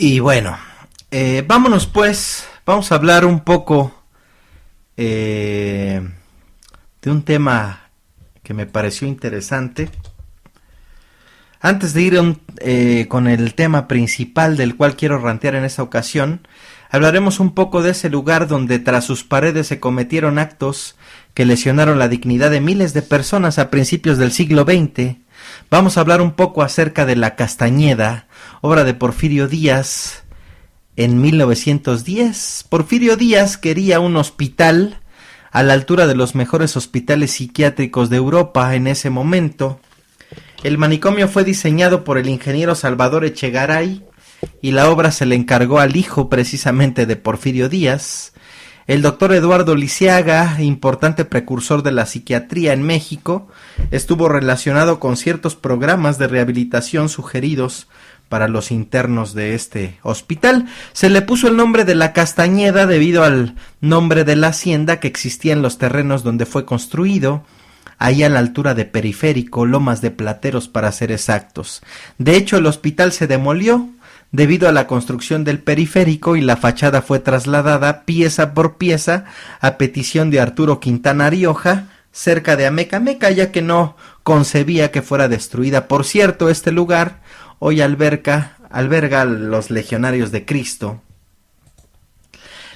Y bueno, vámonos pues, vamos a hablar un poco de un tema que me pareció interesante. Antes de ir con el tema principal del cual quiero rantear en esta ocasión, hablaremos un poco de ese lugar donde tras sus paredes se cometieron actos que lesionaron la dignidad de miles de personas a principios del siglo XX. Vamos a hablar un poco acerca de La Castañeda, obra de Porfirio Díaz en 1910. Porfirio Díaz quería un hospital a la altura de los mejores hospitales psiquiátricos de Europa en ese momento. El manicomio fue diseñado por el ingeniero Salvador Echegaray y la obra se le encargó al hijo precisamente de Porfirio Díaz, el doctor Eduardo Lisiaga, importante precursor de la psiquiatría en México. Estuvo relacionado con ciertos programas de rehabilitación sugeridos para los internos de este hospital. Se le puso el nombre de La Castañeda debido al nombre de la hacienda que existía en los terrenos donde fue construido, ahí a la altura de Periférico, Lomas de Plateros para ser exactos. De hecho, el hospital se demolió debido a la construcción del periférico y la fachada fue trasladada pieza por pieza a petición de Arturo Quintana Rioja, cerca de Amecameca, ya que no concebía que fuera destruida. Por cierto, este lugar hoy alberga a los legionarios de Cristo.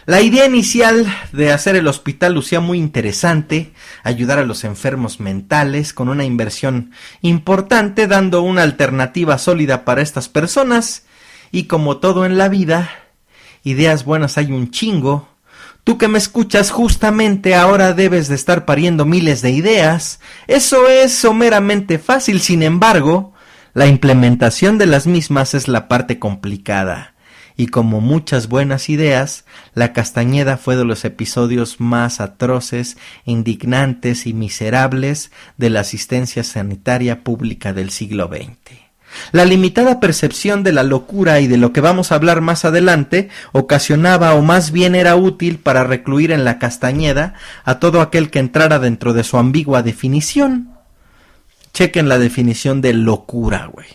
La idea inicial de hacer el hospital lucía muy interesante, ayudar a los enfermos mentales con una inversión importante, dando una alternativa sólida para estas personas. Y como todo en la vida, ideas buenas hay un chingo. Tú que me escuchas justamente ahora debes de estar pariendo miles de ideas. Eso es someramente fácil, sin embargo, la implementación de las mismas es la parte complicada. Y como muchas buenas ideas, La Castañeda fue de los episodios más atroces, indignantes y miserables de la asistencia sanitaria pública del siglo XX. La limitada percepción de la locura y de lo que vamos a hablar más adelante ocasionaba o más bien era útil para recluir en La Castañeda a todo aquel que entrara dentro de su ambigua definición. Chequen la definición de locura, güey,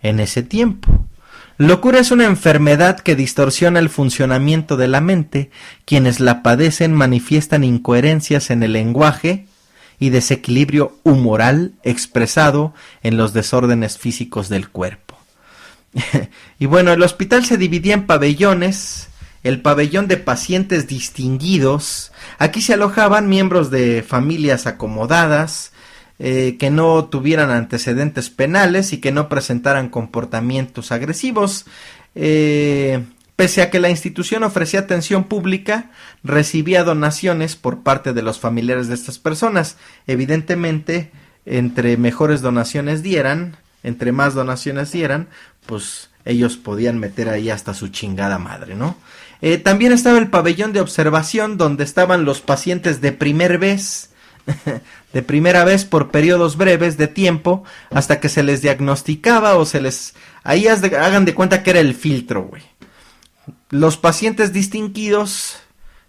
en ese tiempo. Locura es una enfermedad que distorsiona el funcionamiento de la mente. Quienes la padecen manifiestan incoherencias en el lenguaje y desequilibrio humoral expresado en los desórdenes físicos del cuerpo. Y bueno, el hospital se dividía en pabellones. El pabellón de pacientes distinguidos. Aquí se alojaban miembros de familias acomodadas, que no tuvieran antecedentes penales y que no presentaran comportamientos agresivos. Pese a que la institución ofrecía atención pública, recibía donaciones por parte de los familiares de estas personas. Evidentemente, entre mejores donaciones dieran, entre más donaciones dieran, pues ellos podían meter ahí hasta su chingada madre, ¿no? También estaba el pabellón de observación, donde estaban los pacientes de primera vez por periodos breves de tiempo, hasta que se les diagnosticaba o se les... Ahí hagan de cuenta que era el filtro, güey. Los pacientes distinguidos,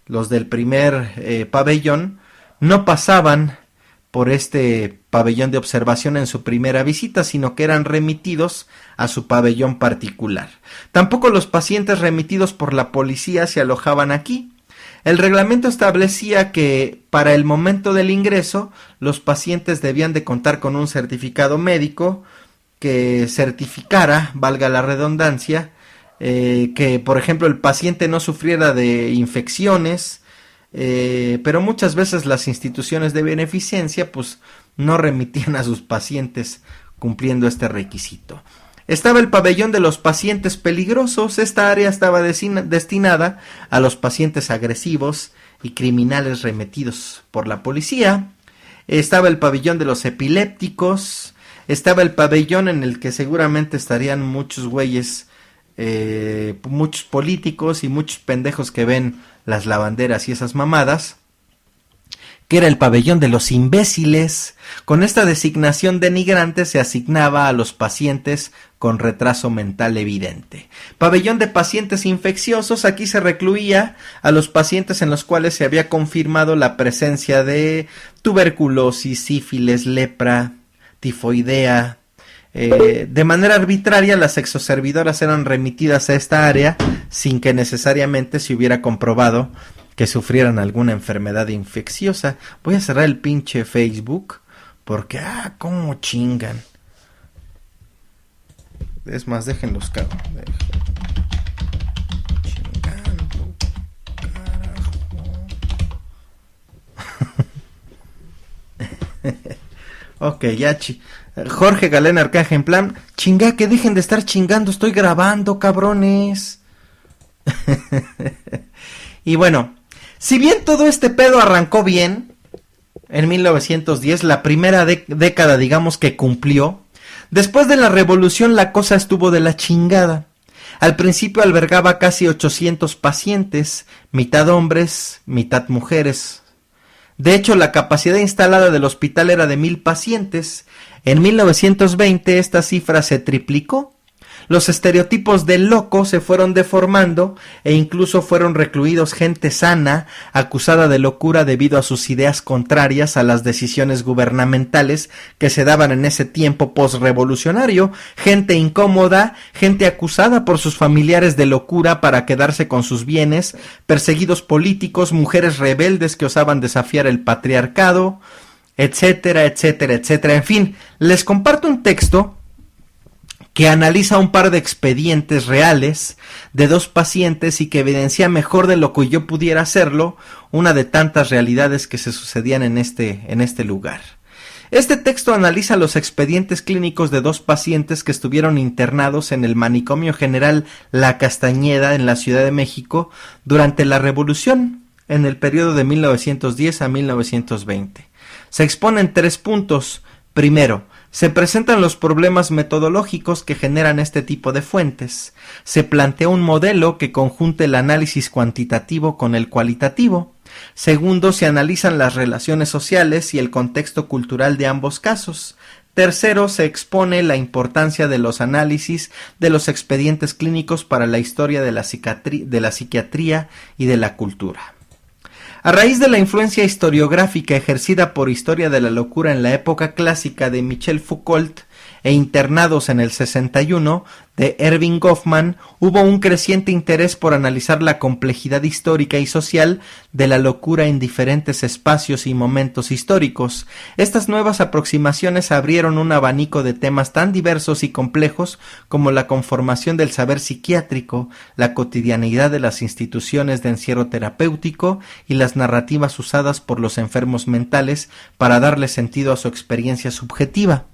los del primer pabellón, no pasaban por este pabellón de observación en su primera visita, sino que eran remitidos a su pabellón particular. Tampoco los pacientes remitidos por la policía se alojaban aquí. El reglamento establecía que para el momento del ingreso, los pacientes debían de contar con un certificado médico que certificara, valga la redundancia, que por ejemplo el paciente no sufriera de infecciones, pero muchas veces las instituciones de beneficencia pues no remitían a sus pacientes cumpliendo este requisito. Estaba el pabellón de los pacientes peligrosos. Esta área estaba destinada a los pacientes agresivos y criminales remitidos por la policía. Estaba el pabellón de los epilépticos. Estaba el pabellón en el que seguramente estarían muchos güeyes, muchos políticos y muchos pendejos que ven las lavanderas y esas mamadas, que era el pabellón de los imbéciles. Con esta designación denigrante se asignaba a los pacientes con retraso mental evidente. Pabellón de pacientes infecciosos, aquí se recluía a los pacientes en los cuales se había confirmado la presencia de tuberculosis, sífilis, lepra, tifoidea, De manera arbitraria, las exoservidoras eran remitidas a esta área sin que necesariamente se hubiera comprobado que sufrieran alguna enfermedad infecciosa. Voy a cerrar el pinche Facebook porque, cómo chingan. Es más, déjenlos cago. Chingando, carajo. Ok, ya Jorge Galena Arcaje en plan, chinga, que dejen de estar chingando, estoy grabando, cabrones. Y bueno, si bien todo este pedo arrancó bien, en 1910, la primera década, digamos, que cumplió, después de la revolución la cosa estuvo de la chingada. Al principio albergaba casi 800 pacientes, mitad hombres, mitad mujeres. De hecho, la capacidad instalada del hospital era de 1000 pacientes. En 1920 esta cifra se triplicó. Los estereotipos del loco se fueron deformando e incluso fueron recluidos gente sana, acusada de locura debido a sus ideas contrarias a las decisiones gubernamentales que se daban en ese tiempo postrevolucionario, gente incómoda, gente acusada por sus familiares de locura para quedarse con sus bienes, perseguidos políticos, mujeres rebeldes que osaban desafiar el patriarcado, etcétera, etcétera, etcétera. En fin, les comparto un texto que analiza un par de expedientes reales de 2 pacientes y que evidencia mejor de lo que yo pudiera hacerlo una de tantas realidades que se sucedían en este lugar. Este texto analiza los expedientes clínicos de 2 pacientes que estuvieron internados en el Manicomio General La Castañeda en la Ciudad de México durante la Revolución, en el periodo de 1910 a 1920. Se exponen 3 puntos. Primero, se presentan los problemas metodológicos que generan este tipo de fuentes. Se plantea un modelo que conjunte el análisis cuantitativo con el cualitativo. Segundo, se analizan las relaciones sociales y el contexto cultural de ambos casos. Tercero, se expone la importancia de los análisis de los expedientes clínicos para la historia de la psiquiatría y de la cultura. A raíz de la influencia historiográfica ejercida por Historia de la Locura en la época clásica de Michel Foucault e Internados en el 61 de Erving Goffman, hubo un creciente interés por analizar la complejidad histórica y social de la locura en diferentes espacios y momentos históricos. Estas nuevas aproximaciones abrieron un abanico de temas tan diversos y complejos como la conformación del saber psiquiátrico, la cotidianidad de las instituciones de encierro terapéutico y las narrativas usadas por los enfermos mentales para darle sentido a su experiencia subjetiva.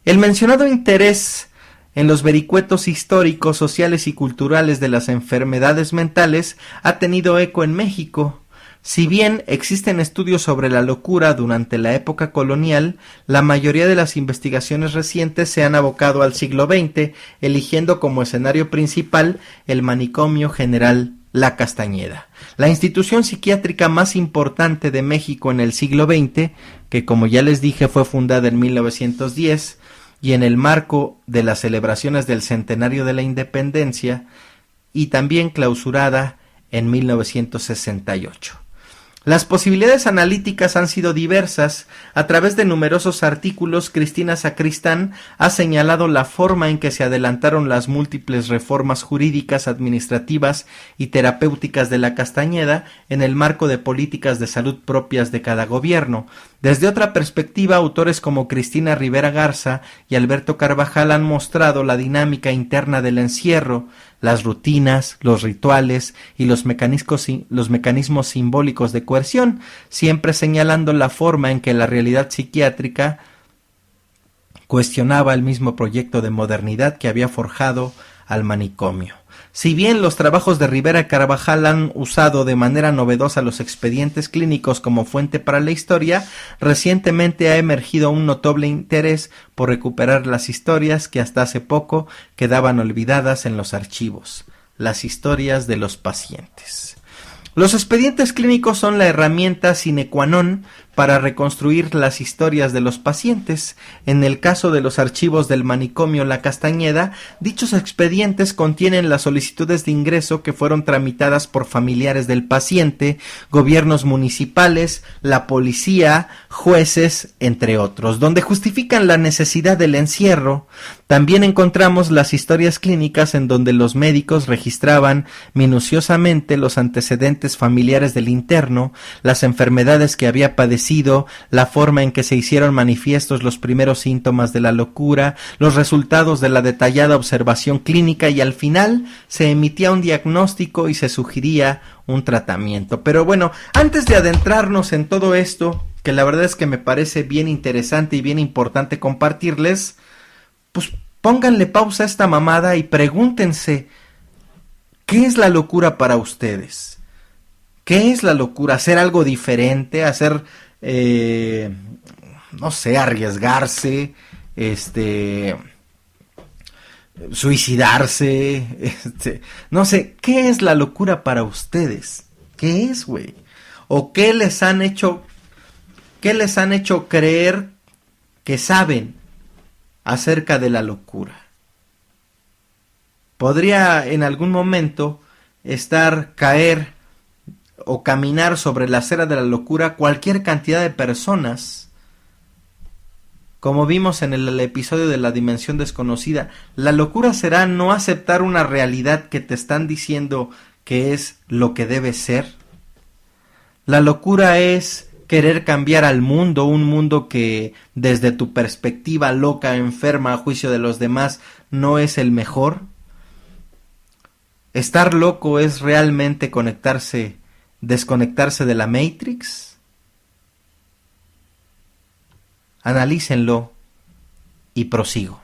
El mencionado interés en los vericuetos históricos, sociales y culturales de las enfermedades mentales ha tenido eco en México. Si bien existen estudios sobre la locura durante la época colonial, la mayoría de las investigaciones recientes se han abocado al siglo XX, eligiendo como escenario principal el Manicomio General La Castañeda, la institución psiquiátrica más importante de México en el siglo XX, que como ya les dije fue fundada en 1910, y en el marco de las celebraciones del centenario de la independencia, y también clausurada en 1968. Las posibilidades analíticas han sido diversas. A través de numerosos artículos, Cristina Sacristán ha señalado la forma en que se adelantaron las múltiples reformas jurídicas, administrativas y terapéuticas de la Castañeda en el marco de políticas de salud propias de cada gobierno. Desde otra perspectiva, autores como Cristina Rivera Garza y Alberto Carvajal han mostrado la dinámica interna del encierro, las rutinas, los rituales y los mecanismos simbólicos de coerción, siempre señalando la forma en que la realidad psiquiátrica cuestionaba el mismo proyecto de modernidad que había forjado al manicomio. Si bien los trabajos de Rivera Carvajal han usado de manera novedosa los expedientes clínicos como fuente para la historia, recientemente ha emergido un notable interés por recuperar las historias que hasta hace poco quedaban olvidadas en los archivos, las historias de los pacientes. Los expedientes clínicos son la herramienta sine qua non para reconstruir las historias de los pacientes. En el caso de los archivos del manicomio La Castañeda, dichos expedientes contienen las solicitudes de ingreso que fueron tramitadas por familiares del paciente, gobiernos municipales, la policía, jueces, entre otros, donde justifican la necesidad del encierro. También encontramos las historias clínicas en donde los médicos registraban minuciosamente los antecedentes familiares del interno, las enfermedades que había padecido, la forma en que se hicieron manifiestos los primeros síntomas de la locura, los resultados de la detallada observación clínica y al final se emitía un diagnóstico y se sugería un tratamiento. Pero bueno, antes de adentrarnos en todo esto, que la verdad es que me parece bien interesante y bien importante compartirles, pues pónganle pausa a esta mamada y pregúntense, ¿qué es la locura para ustedes? ¿Qué es la locura? ¿Hacer algo diferente? ¿Hacer, no sé, arriesgarse? Suicidarse, no sé, ¿qué es la locura para ustedes? ¿Qué es, güey? ¿O qué les han hecho creer que saben acerca de la locura? Podría en algún momento caer o caminar sobre la acera de la locura cualquier cantidad de personas. Como vimos en el episodio de la dimensión desconocida, la locura será no aceptar una realidad que te están diciendo que es lo que debe ser. La locura es querer cambiar al mundo, un mundo que desde tu perspectiva loca, enferma, a juicio de los demás, no es el mejor. Estar loco es realmente desconectarse de la Matrix. Analícenlo y prosigo.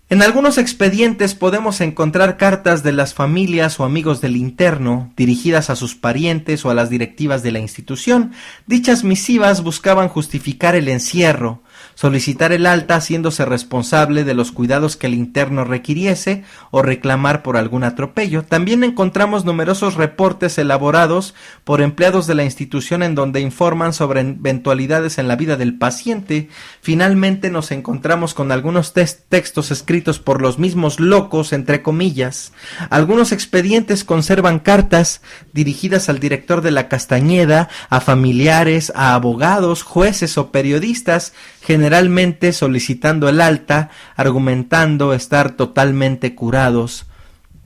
En algunos expedientes podemos encontrar cartas de las familias o amigos del interno dirigidas a sus parientes o a las directivas de la institución. Dichas misivas buscaban justificar el encierro, solicitar el alta haciéndose responsable de los cuidados que el interno requiriese o reclamar por algún atropello. También encontramos numerosos reportes elaborados por empleados de la institución en donde informan sobre eventualidades en la vida del paciente. Finalmente nos encontramos con algunos textos escritos por los mismos locos, entre comillas. Algunos expedientes conservan cartas dirigidas al director de La Castañeda, a familiares, a abogados, jueces o periodistas, generalmente solicitando el alta, argumentando estar totalmente curados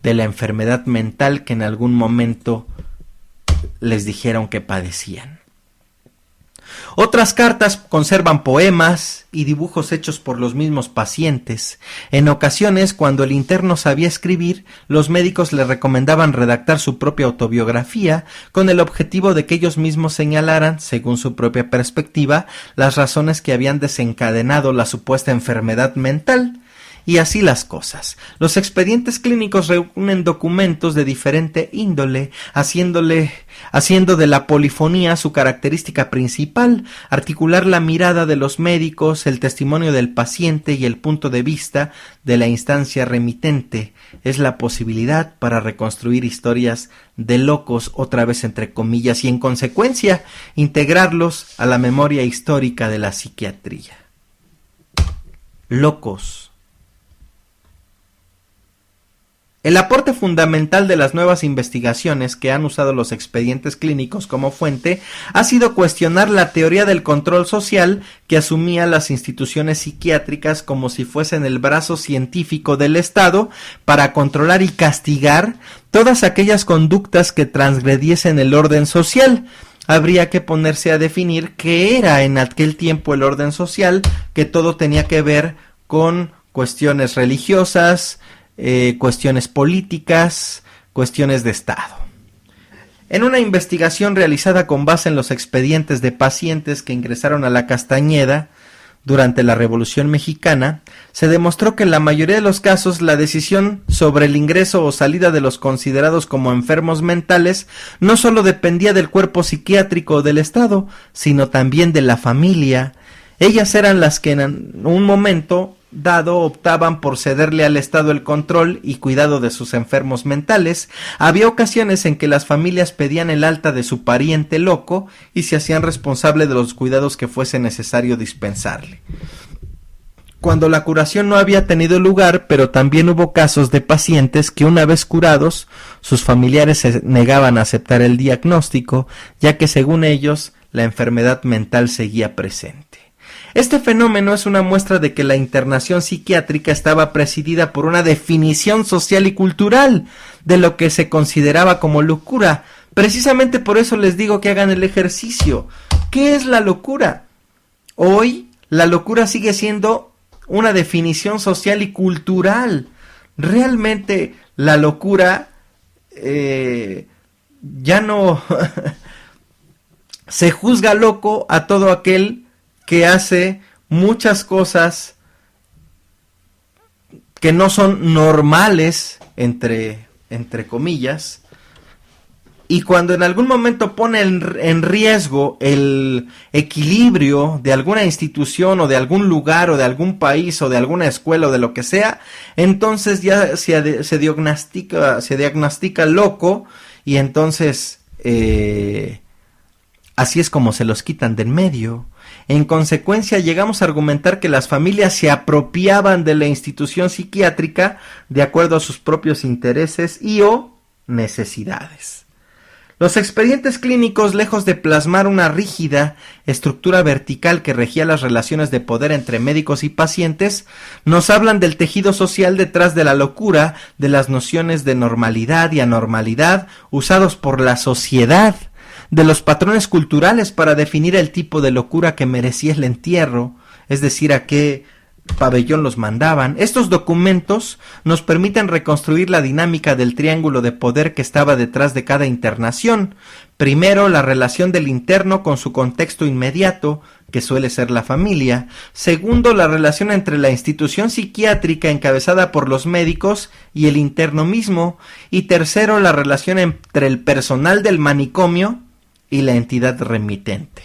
de la enfermedad mental que en algún momento les dijeron que padecían. Otras cartas conservan poemas y dibujos hechos por los mismos pacientes. En ocasiones, cuando el interno sabía escribir, los médicos le recomendaban redactar su propia autobiografía con el objetivo de que ellos mismos señalaran, según su propia perspectiva, las razones que habían desencadenado la supuesta enfermedad mental. Y así las cosas. Los expedientes clínicos reúnen documentos de diferente índole, haciendo de la polifonía su característica principal, articular la mirada de los médicos, el testimonio del paciente y el punto de vista de la instancia remitente. Es la posibilidad para reconstruir historias de locos, otra vez entre comillas, y en consecuencia integrarlos a la memoria histórica de la psiquiatría. Locos. El aporte fundamental de las nuevas investigaciones que han usado los expedientes clínicos como fuente ha sido cuestionar la teoría del control social que asumía las instituciones psiquiátricas como si fuesen el brazo científico del Estado para controlar y castigar todas aquellas conductas que transgrediesen el orden social. Habría que ponerse a definir qué era en aquel tiempo el orden social, que todo tenía que ver con cuestiones religiosas, cuestiones políticas, cuestiones de Estado. En una investigación realizada con base en los expedientes de pacientes que ingresaron a La Castañeda durante la Revolución Mexicana, se demostró que en la mayoría de los casos la decisión sobre el ingreso o salida de los considerados como enfermos mentales no solo dependía del cuerpo psiquiátrico o del Estado, sino también de la familia. Ellas eran las que en un momento dado optaban por cederle al Estado el control y cuidado de sus enfermos mentales. Había ocasiones en que las familias pedían el alta de su pariente loco y se hacían responsable de los cuidados que fuese necesario dispensarle. Cuando la curación no había tenido lugar, pero también hubo casos de pacientes que una vez curados, sus familiares se negaban a aceptar el diagnóstico, ya que según ellos, la enfermedad mental seguía presente. Este fenómeno es una muestra de que la internación psiquiátrica estaba presidida por una definición social y cultural de lo que se consideraba como locura. Precisamente por eso les digo que hagan el ejercicio. ¿Qué es la locura? Hoy, la locura sigue siendo una definición social y cultural. Realmente la locura ya no se juzga loco a todo aquel que hace muchas cosas que no son normales, entre comillas, y cuando en algún momento pone en riesgo el equilibrio de alguna institución o de algún lugar o de algún país o de alguna escuela o de lo que sea, entonces ya se diagnostica loco y entonces así es como se los quitan de en medio. En consecuencia, llegamos a argumentar que las familias se apropiaban de la institución psiquiátrica de acuerdo a sus propios intereses y o necesidades. Los expedientes clínicos, lejos de plasmar una rígida estructura vertical que regía las relaciones de poder entre médicos y pacientes, nos hablan del tejido social detrás de la locura, de las nociones de normalidad y anormalidad usados por la sociedad, de los patrones culturales para definir el tipo de locura que merecía el entierro, es decir, a qué pabellón los mandaban. Estos documentos nos permiten reconstruir la dinámica del triángulo de poder que estaba detrás de cada internación. Primero, la relación del interno con su contexto inmediato, que suele ser la familia. Segundo, la relación entre la institución psiquiátrica encabezada por los médicos y el interno mismo. Y tercero, la relación entre el personal del manicomio y la entidad remitente.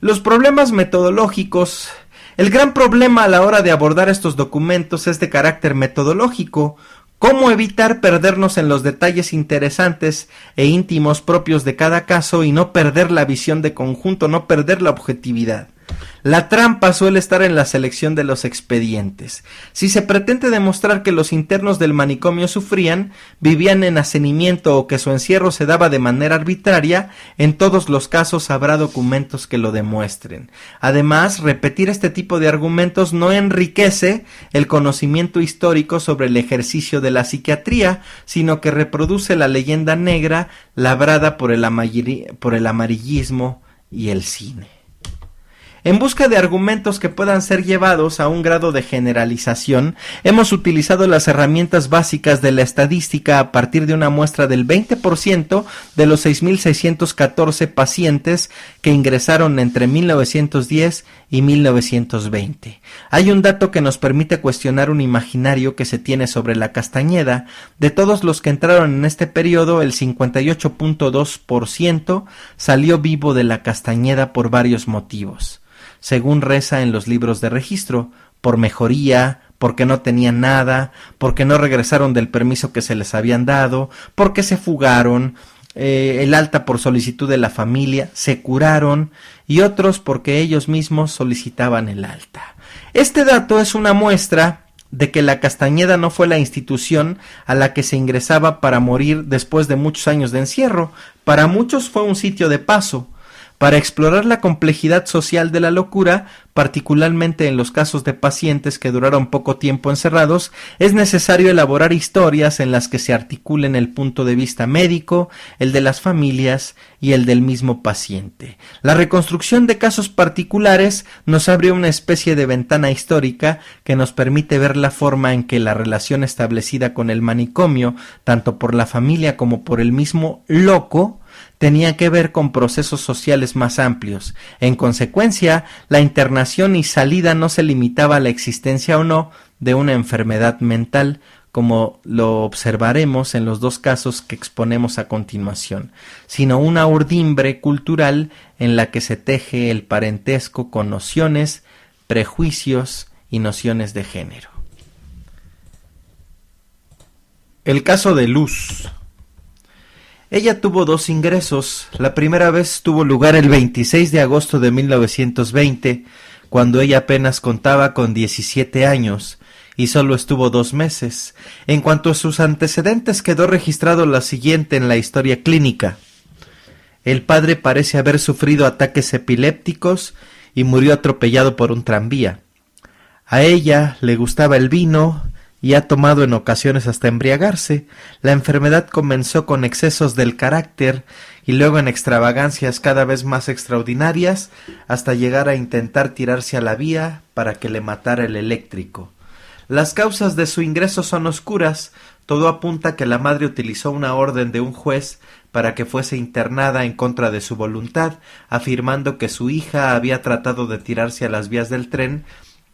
Los problemas metodológicos. El gran problema a la hora de abordar estos documentos es de carácter metodológico. ¿Cómo evitar perdernos en los detalles interesantes e íntimos propios de cada caso y no perder la visión de conjunto, no perder la objetividad? La trampa suele estar en la selección de los expedientes. Si se pretende demostrar que los internos del manicomio sufrían, vivían en hacinamiento o que su encierro se daba de manera arbitraria, en todos los casos habrá documentos que lo demuestren. Además, repetir este tipo de argumentos no enriquece el conocimiento histórico sobre el ejercicio de la psiquiatría, sino que reproduce la leyenda negra labrada por el amarillismo y el cine. En busca de argumentos que puedan ser llevados a un grado de generalización, hemos utilizado las herramientas básicas de la estadística a partir de una muestra del 20% de los 6.614 pacientes que ingresaron entre 1910 y 1920. Hay un dato que nos permite cuestionar un imaginario que se tiene sobre la Castañeda. De todos los que entraron en este periodo, el 58.2% salió vivo de la Castañeda por varios motivos. Según reza en los libros de registro, por mejoría, porque no tenían nada, porque no regresaron del permiso que se les habían dado, porque se fugaron, el alta por solicitud de la familia, se curaron, y otros porque ellos mismos solicitaban el alta. Este dato es una muestra de que la Castañeda no fue la institución a la que se ingresaba para morir después de muchos años de encierro. Para muchos fue un sitio de paso. Para explorar la complejidad social de la locura, particularmente en los casos de pacientes que duraron poco tiempo encerrados, es necesario elaborar historias en las que se articulen el punto de vista médico, el de las familias y el del mismo paciente. La reconstrucción de casos particulares nos abre una especie de ventana histórica que nos permite ver la forma en que la relación establecida con el manicomio, tanto por la familia como por el mismo loco, tenía que ver con procesos sociales más amplios. En consecuencia, la internación y salida no se limitaba a la existencia o no de una enfermedad mental, como lo observaremos en los dos casos que exponemos a continuación, sino una urdimbre cultural en la que se teje el parentesco con nociones, prejuicios y nociones de género. El caso de Luz. Ella tuvo 2 ingresos. La primera vez tuvo lugar el 26 de agosto de 1920, cuando ella apenas contaba con 17 años y solo estuvo 2 meses. En cuanto a sus antecedentes, quedó registrado lo siguiente en la historia clínica. El padre parece haber sufrido ataques epilépticos y murió atropellado por un tranvía. A ella le gustaba el vino y ha tomado en ocasiones hasta embriagarse. La enfermedad comenzó con excesos del carácter y luego en extravagancias cada vez más extraordinarias hasta llegar a intentar tirarse a la vía para que le matara el eléctrico. Las causas de su ingreso son oscuras. Todo apunta a que la madre utilizó una orden de un juez para que fuese internada en contra de su voluntad, afirmando que su hija había tratado de tirarse a las vías del tren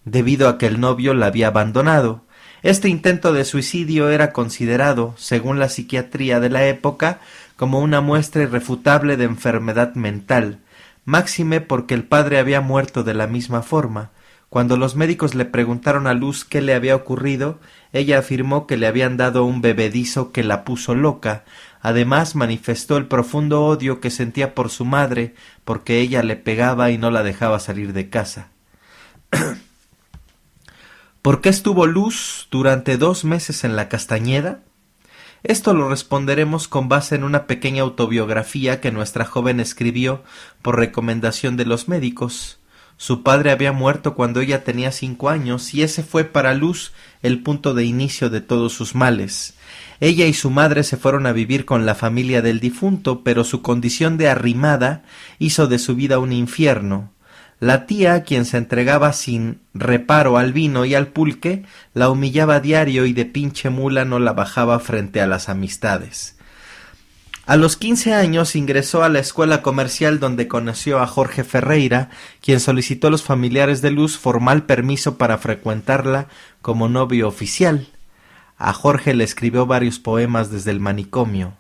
debido a que el novio la había abandonado. Este intento de suicidio era considerado, según la psiquiatría de la época, como una muestra irrefutable de enfermedad mental, máxime porque el padre había muerto de la misma forma. Cuando los médicos le preguntaron a Luz qué le había ocurrido, ella afirmó que le habían dado un bebedizo que la puso loca. Además manifestó el profundo odio que sentía por su madre, porque ella le pegaba y no la dejaba salir de casa. ¿Por qué estuvo Luz durante 2 meses en la Castañeda? Esto lo responderemos con base en una pequeña autobiografía que nuestra joven escribió por recomendación de los médicos. Su padre había muerto cuando ella tenía 5 años y ese fue para Luz el punto de inicio de todos sus males. Ella y su madre se fueron a vivir con la familia del difunto, pero su condición de arrimada hizo de su vida un infierno. La tía, quien se entregaba sin reparo al vino y al pulque, la humillaba a diario y de pinche mula no la bajaba frente a las amistades. A los 15 años ingresó a la escuela comercial donde conoció a Jorge Ferreira, quien solicitó a los familiares de Luz formal permiso para frecuentarla como novio oficial. A Jorge le escribió varios poemas desde el manicomio.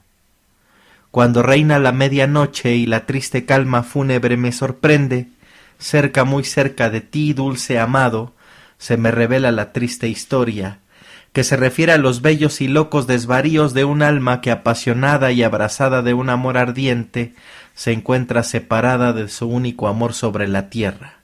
Cuando reina la medianoche y la triste calma fúnebre me sorprende, cerca, muy cerca de ti, dulce amado, se me revela la triste historia, que se refiere a los bellos y locos desvaríos de un alma que, apasionada y abrazada de un amor ardiente, se encuentra separada de su único amor sobre la tierra.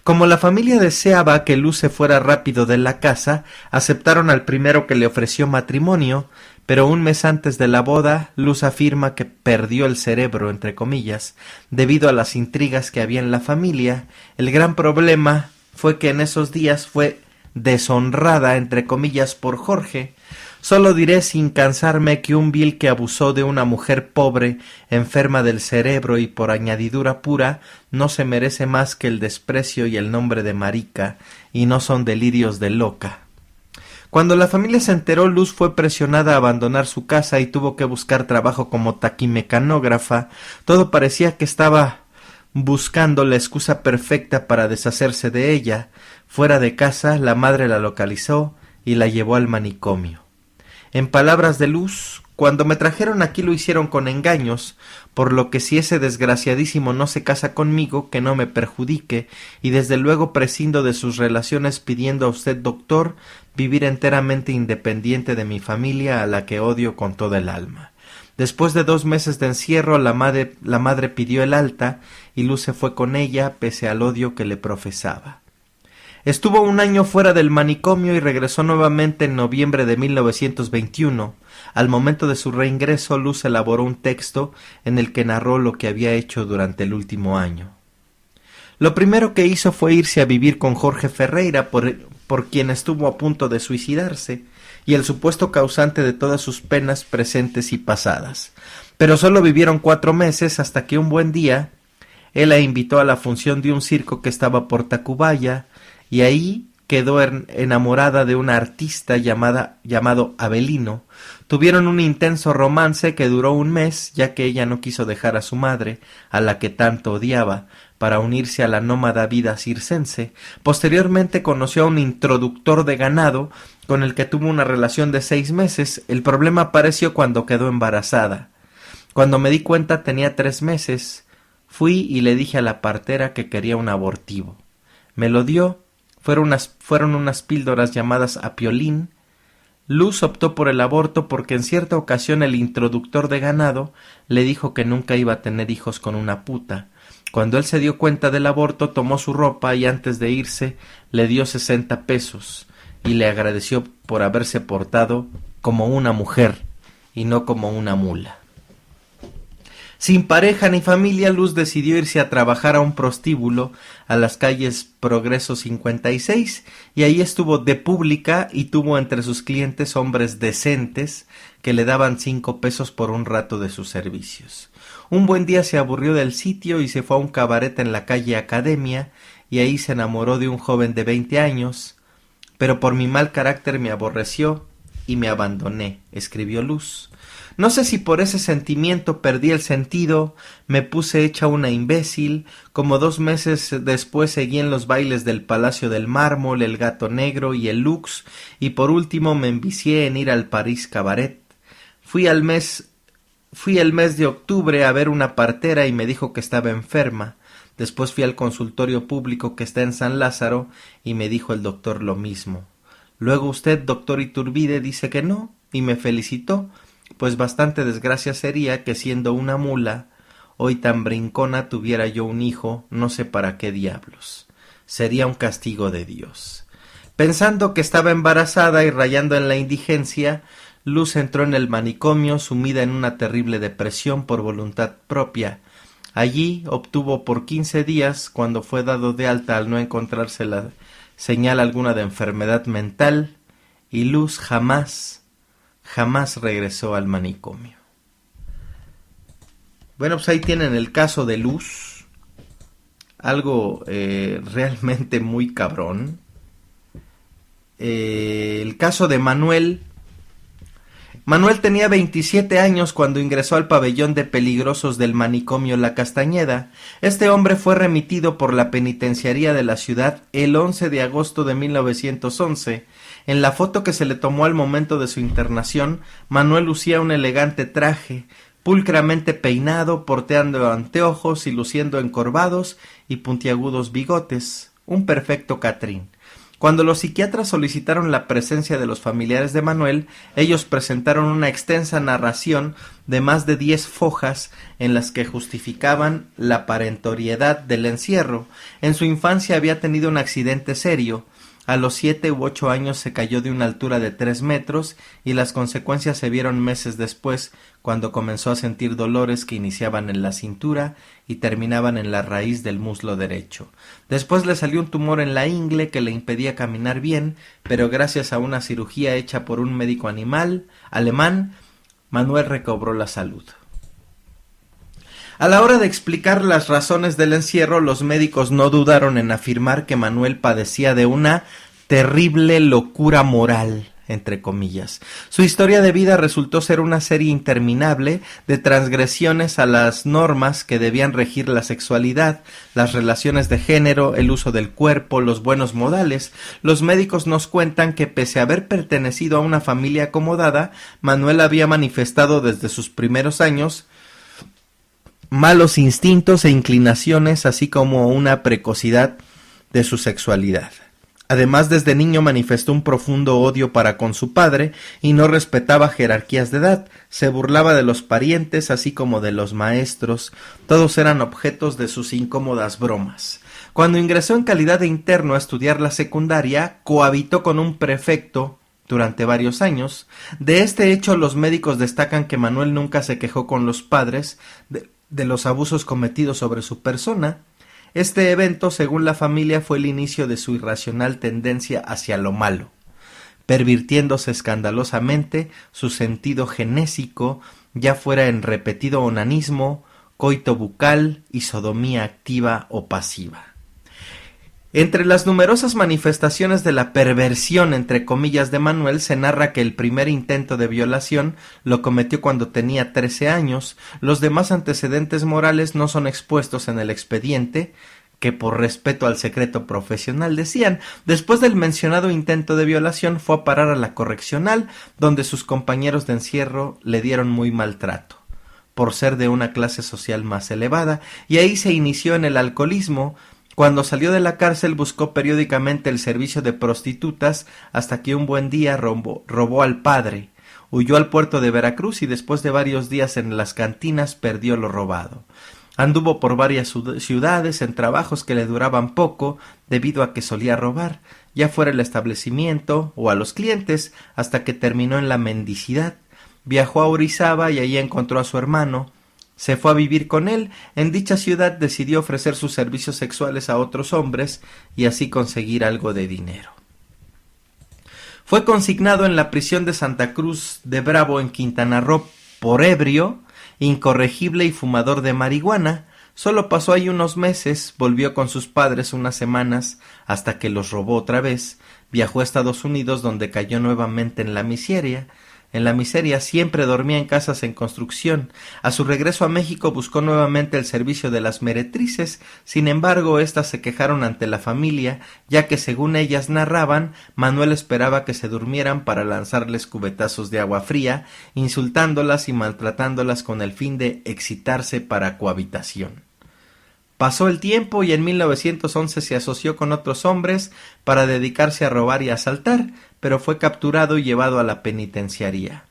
Como la familia deseaba que Luz se fuera rápido de la casa, aceptaron al primero que le ofreció matrimonio, pero un mes antes de la boda, Luz afirma que perdió el cerebro, entre comillas, debido a las intrigas que había en la familia. El gran problema fue que en esos días fue deshonrada, entre comillas, por Jorge. Solo diré sin cansarme que un vil que abusó de una mujer pobre, enferma del cerebro y por añadidura pura, no se merece más que el desprecio y el nombre de marica, y no son delirios de loca. Cuando la familia se enteró, Luz fue presionada a abandonar su casa y tuvo que buscar trabajo como taquimecanógrafa. Todo parecía que estaba buscando la excusa perfecta para deshacerse de ella. Fuera de casa, la madre la localizó y la llevó al manicomio. En palabras de Luz, cuando me trajeron aquí lo hicieron con engaños, por lo que si ese desgraciadísimo no se casa conmigo, que no me perjudique, y desde luego prescindo de sus relaciones pidiendo a usted, doctor, vivir enteramente independiente de mi familia a la que odio con toda el alma. Después de 2 meses de encierro, la madre pidió el alta y Luz se fue con ella pese al odio que le profesaba. Estuvo 1 año fuera del manicomio y regresó nuevamente en noviembre de 1921. Al momento de su reingreso, Luz elaboró un texto en el que narró lo que había hecho durante el último año. Lo primero que hizo fue irse a vivir con Jorge Ferreira, por quien estuvo a punto de suicidarse, y el supuesto causante de todas sus penas presentes y pasadas. Pero solo vivieron 4 meses hasta que un buen día él la invitó a la función de un circo que estaba por Tacubaya, y ahí quedó enamorada de un artista llamado Avelino. Tuvieron un intenso romance que duró 1 mes, ya que ella no quiso dejar a su madre, a la que tanto odiaba, para unirse a la nómada vida circense. Posteriormente conoció a un introductor de ganado, con el que tuvo una relación de 6 meses. El problema apareció cuando quedó embarazada. Cuando me di cuenta tenía 3 meses. Fui y le dije a la partera que quería un abortivo. Me lo dio fueron unas píldoras llamadas apiolín. Luz optó por el aborto porque en cierta ocasión el introductor de ganado le dijo que nunca iba a tener hijos con una puta. Cuando él se dio cuenta del aborto, tomó su ropa y antes de irse le dio 60 pesos y le agradeció por haberse portado como una mujer y no como una mula. Sin pareja ni familia, Luz decidió irse a trabajar a un prostíbulo a las calles Progreso 56 y ahí estuvo de pública y tuvo entre sus clientes hombres decentes que le daban 5 pesos por un rato de sus servicios. Un buen día se aburrió del sitio y se fue a un cabaret en la calle Academia y ahí se enamoró de un joven de 20 años, pero por mi mal carácter me aborreció y me abandoné, escribió Luz. No sé si por ese sentimiento perdí el sentido, me puse hecha una imbécil, como 2 meses después seguí en los bailes del Palacio del Mármol, el Gato Negro y el Lux, y por último me envicié en ir al París Cabaret. Fui el mes de octubre a ver una partera y me dijo que estaba enferma. Después fui al consultorio público que está en San Lázaro y me dijo el doctor lo mismo. Luego usted, doctor Iturbide, dice que no, y me felicitó, pues bastante desgracia sería que siendo una mula, hoy tan brincona, tuviera yo un hijo, no sé para qué diablos. Sería un castigo de Dios. Pensando que estaba embarazada y rayando en la indigencia, Luz entró en el manicomio sumida en una terrible depresión por voluntad propia. Allí obtuvo por 15 días, cuando fue dado de alta al no encontrarse la señal alguna de enfermedad mental, y Luz jamás regresó al manicomio. Bueno, pues ahí tienen el caso de Luz, algo realmente muy cabrón. El caso de Manuel. Manuel tenía 27 años cuando ingresó al pabellón de peligrosos del manicomio La Castañeda. Este hombre fue remitido por la penitenciaría de la ciudad el 11 de agosto de 1911. En la foto que se le tomó al momento de su internación, Manuel lucía un elegante traje, pulcramente peinado, porteando anteojos y luciendo encorvados y puntiagudos bigotes, un perfecto Catrín. Cuando los psiquiatras solicitaron la presencia de los familiares de Manuel, ellos presentaron una extensa narración de más de 10 fojas en las que justificaban la parentoriedad del encierro. En su infancia había tenido un accidente serio. A los 7 u 8 años se cayó de una altura de 3 metros y las consecuencias se vieron meses después, cuando comenzó a sentir dolores que iniciaban en la cintura y terminaban en la raíz del muslo derecho. Después le salió un tumor en la ingle que le impedía caminar bien, pero gracias a una cirugía hecha por un médico alemán, Manuel recobró la salud. A la hora de explicar las razones del encierro, los médicos no dudaron en afirmar que Manuel padecía de una terrible locura moral, entre comillas. Su historia de vida resultó ser una serie interminable de transgresiones a las normas que debían regir la sexualidad, las relaciones de género, el uso del cuerpo, los buenos modales. Los médicos nos cuentan que pese a haber pertenecido a una familia acomodada, Manuel había manifestado desde sus primeros años malos instintos e inclinaciones, así como una precocidad de su sexualidad. Además, desde niño manifestó un profundo odio para con su padre y no respetaba jerarquías de edad, se burlaba de los parientes así como de los maestros, todos eran objetos de sus incómodas bromas. Cuando ingresó en calidad de interno a estudiar la secundaria, cohabitó con un prefecto durante varios años. De este hecho, los médicos destacan que Manuel nunca se quejó con los padres de los abusos cometidos sobre su persona. Este evento, según la familia, fue el inicio de su irracional tendencia hacia lo malo, pervirtiéndose escandalosamente su sentido genésico, ya fuera en repetido onanismo, coito bucal y sodomía activa o pasiva. Entre las numerosas manifestaciones de la perversión, entre comillas, de Manuel, se narra que el primer intento de violación lo cometió cuando tenía 13 años. Los demás antecedentes morales no son expuestos en el expediente, que por respeto al secreto profesional decían. Después del mencionado intento de violación fue a parar a la correccional, donde sus compañeros de encierro le dieron muy mal trato, por ser de una clase social más elevada, y ahí se inició en el alcoholismo. Cuando salió de la cárcel buscó periódicamente el servicio de prostitutas hasta que un buen día robó al padre. Huyó al puerto de Veracruz y después de varios días en las cantinas perdió lo robado. Anduvo por varias ciudades en trabajos que le duraban poco debido a que solía robar, ya fuera el establecimiento o a los clientes, hasta que terminó en la mendicidad. Viajó a Orizaba y allí encontró a su hermano. Se fue a vivir con él. En dicha ciudad decidió ofrecer sus servicios sexuales a otros hombres y así conseguir algo de dinero. Fue consignado en la prisión de Santa Cruz de Bravo en Quintana Roo por ebrio, incorregible y fumador de marihuana. Solo pasó ahí unos meses, volvió con sus padres unas semanas hasta que los robó otra vez. Viajó a Estados Unidos donde cayó nuevamente en la miseria. Siempre dormía en casas en construcción. A su regreso a México buscó nuevamente el servicio de las meretrices. Sin embargo, éstas se quejaron ante la familia, ya que según ellas narraban, Manuel esperaba que se durmieran para lanzarles cubetazos de agua fría, insultándolas y maltratándolas con el fin de excitarse para cohabitación. Pasó el tiempo y en 1911 se asoció con otros hombres para dedicarse a robar y asaltar, pero fue capturado y llevado a la penitenciaría.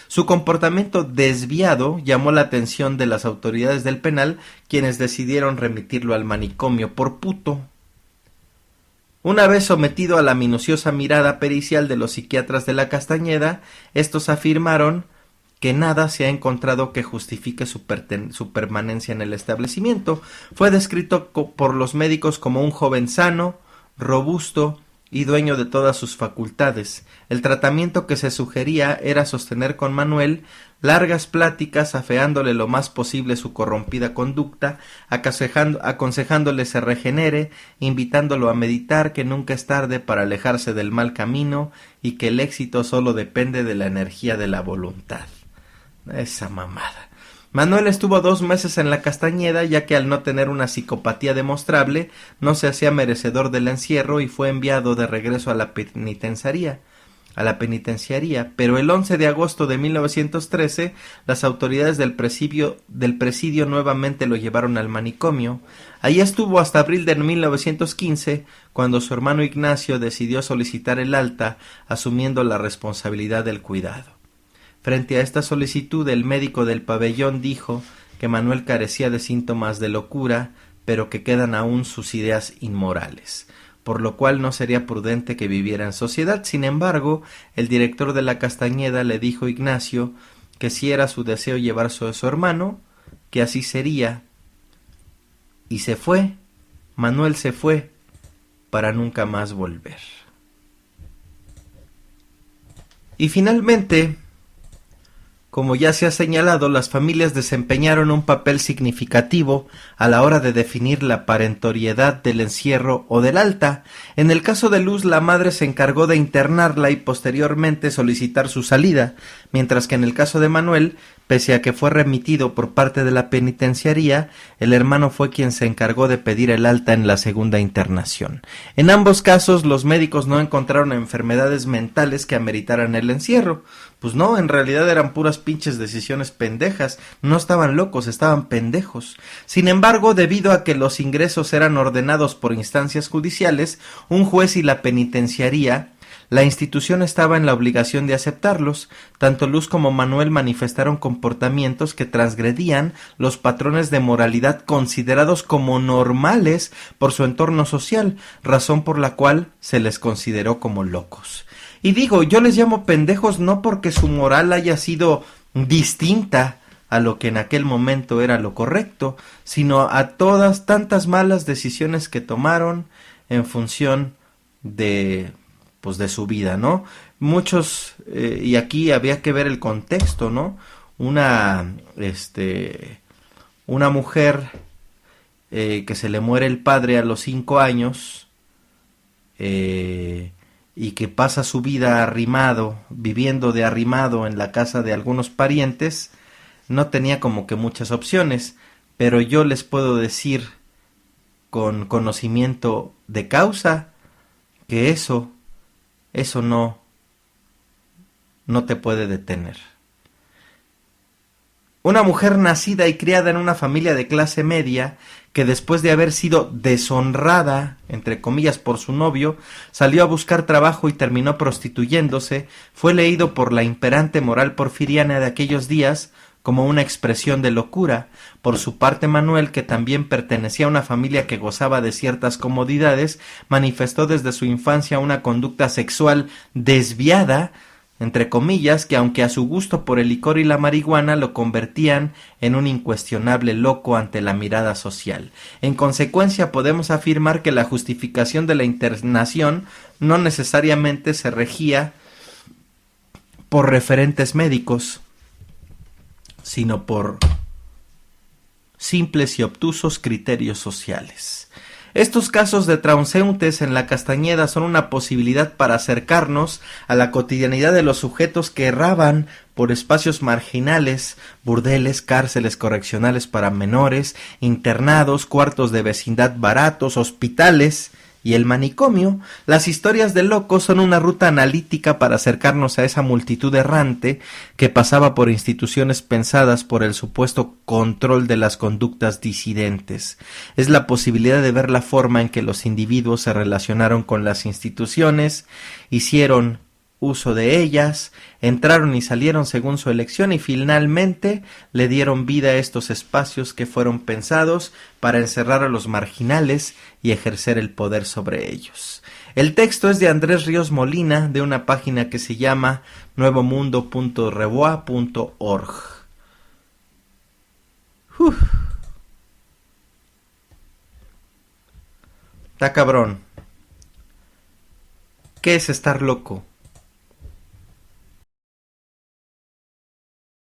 Su comportamiento desviado llamó la atención de las autoridades del penal, quienes decidieron remitirlo al manicomio por puto. Una vez sometido a la minuciosa mirada pericial de los psiquiatras de la Castañeda, estos afirmaron que nada se ha encontrado que justifique su permanencia en el establecimiento. Fue descrito por los médicos como un joven sano, robusto y dueño de todas sus facultades. El tratamiento que se sugería era sostener con Manuel largas pláticas afeándole lo más posible su corrompida conducta, aconsejándole se regenere, invitándolo a meditar que nunca es tarde para alejarse del mal camino y que el éxito solo depende de la energía de la voluntad. Esa mamada. Manuel estuvo 2 meses en la Castañeda, ya que al no tener una psicopatía demostrable, no se hacía merecedor del encierro y fue enviado de regreso a la penitenciaría. Pero el 11 de agosto de 1913, las autoridades del presidio nuevamente lo llevaron al manicomio. Allí estuvo hasta abril de 1915, cuando su hermano Ignacio decidió solicitar el alta, asumiendo la responsabilidad del cuidado. Frente a esta solicitud, el médico del pabellón dijo que Manuel carecía de síntomas de locura, pero que quedan aún sus ideas inmorales, por lo cual no sería prudente que viviera en sociedad. Sin embargo, el director de la Castañeda le dijo a Ignacio que si era su deseo llevarse a su hermano, que así sería. Y se fue. Manuel se fue para nunca más volver. Y finalmente, como ya se ha señalado, las familias desempeñaron un papel significativo a la hora de definir la parentoriedad del encierro o del alta. En el caso de Luz, la madre se encargó de internarla y posteriormente solicitar su salida, mientras que en el caso de Manuel, pese a que fue remitido por parte de la penitenciaría, el hermano fue quien se encargó de pedir el alta en la segunda internación. En ambos casos, los médicos no encontraron enfermedades mentales que ameritaran el encierro. Pues no, en realidad eran puras pinches decisiones pendejas, no estaban locos, estaban pendejos. Sin embargo, debido a que los ingresos eran ordenados por instancias judiciales, un juez y la penitenciaría, la institución estaba en la obligación de aceptarlos. Tanto Luz como Manuel manifestaron comportamientos que transgredían los patrones de moralidad considerados como normales por su entorno social, razón por la cual se les consideró como locos. Y digo, yo les llamo pendejos no porque su moral haya sido distinta a lo que en aquel momento era lo correcto, sino a todas tantas malas decisiones que tomaron en función de su vida, ¿no? Muchos, y aquí había que ver el contexto, ¿no? Una mujer que se le muere el padre a los 5 años, y que pasa su vida viviendo de arrimado en la casa de algunos parientes, no tenía como que muchas opciones, pero yo les puedo decir con conocimiento de causa que eso no te puede detener. Una mujer nacida y criada en una familia de clase media, que después de haber sido deshonrada, entre comillas, por su novio, salió a buscar trabajo y terminó prostituyéndose, fue leído por la imperante moral porfiriana de aquellos días como una expresión de locura. Por su parte, Manuel, que también pertenecía a una familia que gozaba de ciertas comodidades, manifestó desde su infancia una conducta sexual desviada, entre comillas, que aunque a su gusto por el licor y la marihuana lo convertían en un incuestionable loco ante la mirada social. En consecuencia, podemos afirmar que la justificación de la internación no necesariamente se regía por referentes médicos, sino por simples y obtusos criterios sociales. Estos casos de transeúntes en la Castañeda son una posibilidad para acercarnos a la cotidianidad de los sujetos que erraban por espacios marginales, burdeles, cárceles correccionales para menores, internados, cuartos de vecindad baratos, hospitales y el manicomio. Las historias de locos son una ruta analítica para acercarnos a esa multitud errante que pasaba por instituciones pensadas por el supuesto control de las conductas disidentes. Es la posibilidad de ver la forma en que los individuos se relacionaron con las instituciones, hicieron uso de ellas, entraron y salieron según su elección y finalmente le dieron vida a estos espacios que fueron pensados para encerrar a los marginales y ejercer el poder sobre ellos. El texto es de Andrés Ríos Molina, de una página que se llama nuevomundo.reboa.org. Está cabrón. ¿Qué es estar loco?